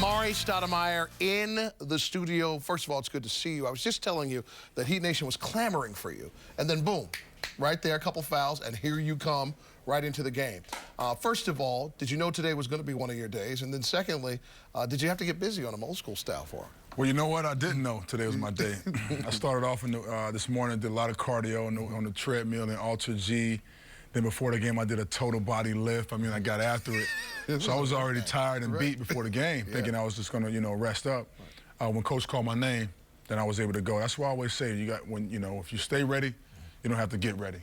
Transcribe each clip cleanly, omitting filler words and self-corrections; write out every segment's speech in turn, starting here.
Amar'e Stoudemire in the studio. First of all, it's good to see you. I was just telling you that Heat Nation was clamoring for you. And then boom, right there, a couple fouls, and here you come right into the game. First of all, did you know today was going to be one of your days? And then secondly, did you have to get busy on them old school style for it? Well, you know what? I didn't know today was my day. I started off this morning, did a lot of cardio on the treadmill and Ultra G. Then before the game, I did a total body lift. I mean, I got after it. So I was already tired and beat before the game, thinking I was just going to, rest up. When Coach called my name, then I was able to go. That's why I always say, if you stay ready, you don't have to get ready.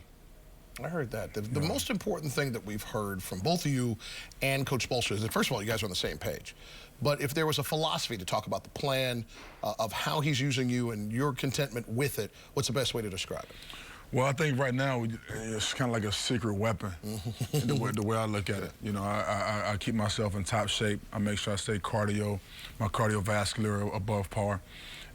I heard that. The most important thing that we've heard from both of you and Coach Spoelstra is that, first of all, you guys are on the same page. But if there was a philosophy to talk about the plan of how he's using you and your contentment with it, what's the best way to describe it? Well, I think right now it's kind of like a secret weapon, the way I look at it. I keep myself in top shape. I make sure I stay my cardiovascular above par.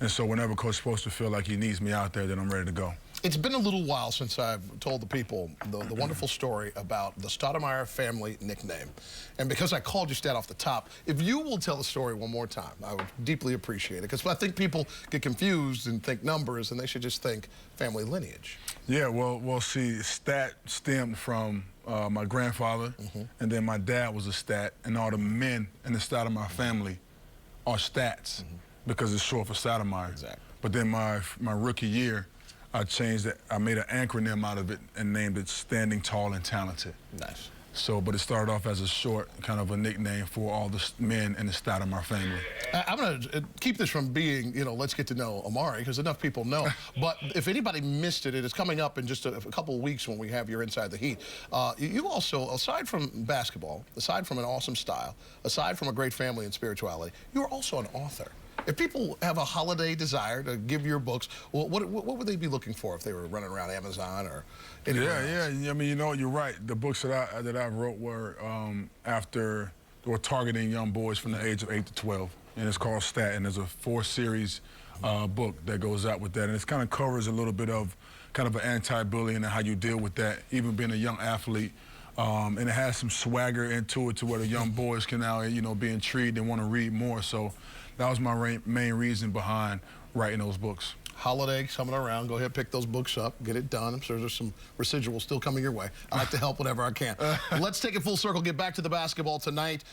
And so whenever Coach Spoelstra feel like he needs me out there, then I'm ready to go. It's been a little while since I've told the people the wonderful story about the Stoudemire family nickname. And because I called you Stat off the top, if you will tell the story one more time, I would deeply appreciate it. Because I think people get confused and think numbers, and they should just think family lineage. Yeah, well, see, Stat stemmed from my grandfather, and then my dad was a Stat, and all the men in the Stoudemire family are Stats because it's short for Stoudemire. Exactly. But then my rookie year, I changed it. I made an acronym out of it and named it Standing Tall and Talented. Nice. So, but it started off as a short, kind of a nickname for all the men in the Stoudemire family. I'm going to keep this from being, let's get to know Amar'e, because enough people know. But if anybody missed it, it is coming up in just a couple of weeks when we have your Inside the Heat. You also, aside from basketball, aside from an awesome style, aside from a great family and spirituality, you're also an author. If people have a holiday desire to give your books, what would they be looking for if they were running around Amazon or anywhere else? Yeah. I mean, you're right. The books that I wrote were targeting young boys from the age of 8 to 12, and it's called Stat. And there's a 4-series book that goes out with that, and it kind of covers a little bit of kind of an anti-bullying and how you deal with that, even being a young athlete. And it has some swagger into it to where the young boys can now, be intrigued and want to read more. So that was my main reason behind writing those books. Holiday coming around. Go ahead, pick those books up, get it done. I'm sure there's some residuals still coming your way. I like to help whenever I can. Let's take it full circle, get back to the basketball tonight.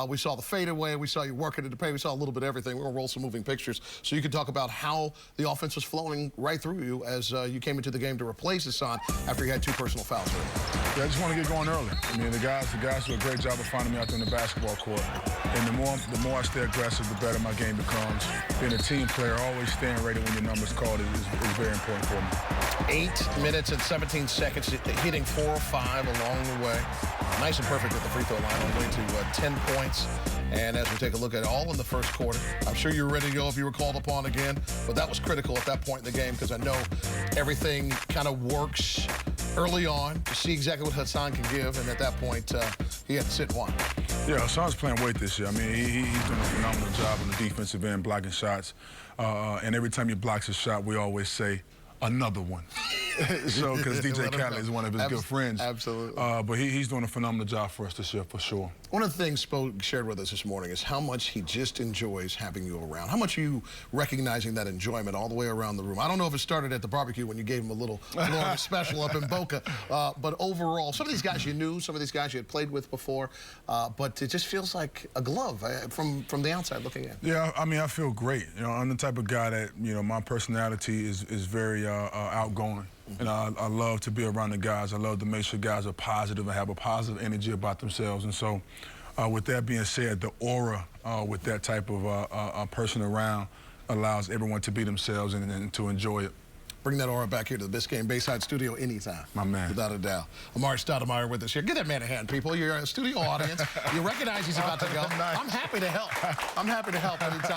We saw the fadeaway, we saw you working at the paint, we saw a little bit of everything. We're going to roll some moving pictures so you can talk about how the offense was flowing right through you as you came into the game to replace Hassan after you had 2 personal fouls. Yeah, I just want to get going early. I mean, the guys do a great job of finding me out there in the basketball court. And the more I stay aggressive, the better my game becomes. Being a team player, always staying ready when your number's called is very important for me. 8 minutes and 17 seconds, hitting 4 or 5 along the way. Nice and perfect at the free throw line, on the way to 10 points. And as we take a look at it all in the first quarter, I'm sure you're ready to go if you were called upon again. But that was critical at that point in the game because I know everything kind of works early on to see exactly what Hassan can give. And at that point, he had to sit one. Yeah, Hassan's playing weight this year. I mean, he's doing a phenomenal job on the defensive end, blocking shots. And every time he blocks a shot, we always say, another one. So, because DJ Khaled is one of his good friends. Absolutely. But he's doing a phenomenal job for us this year, for sure. One of the things Spo shared with us this morning is how much he just enjoys having you around. How much are you recognizing that enjoyment all the way around the room? I don't know if it started at the barbecue when you gave him a little Florida special up in Boca, but overall, some of these guys you knew, some of these guys you had played with before, but it just feels like a glove from the outside looking in. Yeah, I mean, I feel great. I'm the type of guy that, my personality is very outgoing. And I love to be around the guys. I love to make sure guys are positive and have a positive energy about themselves. And so with that being said, the aura with that type of person around allows everyone to be themselves and to enjoy it. Bring that aura back here to the Biscayne Bayside studio anytime. My man. Without a doubt. Amar'e Stoudemire with us here. Give that man a hand, people. You're a studio audience. You recognize he's about to go. Nice. I'm happy to help. I'm happy to help anytime.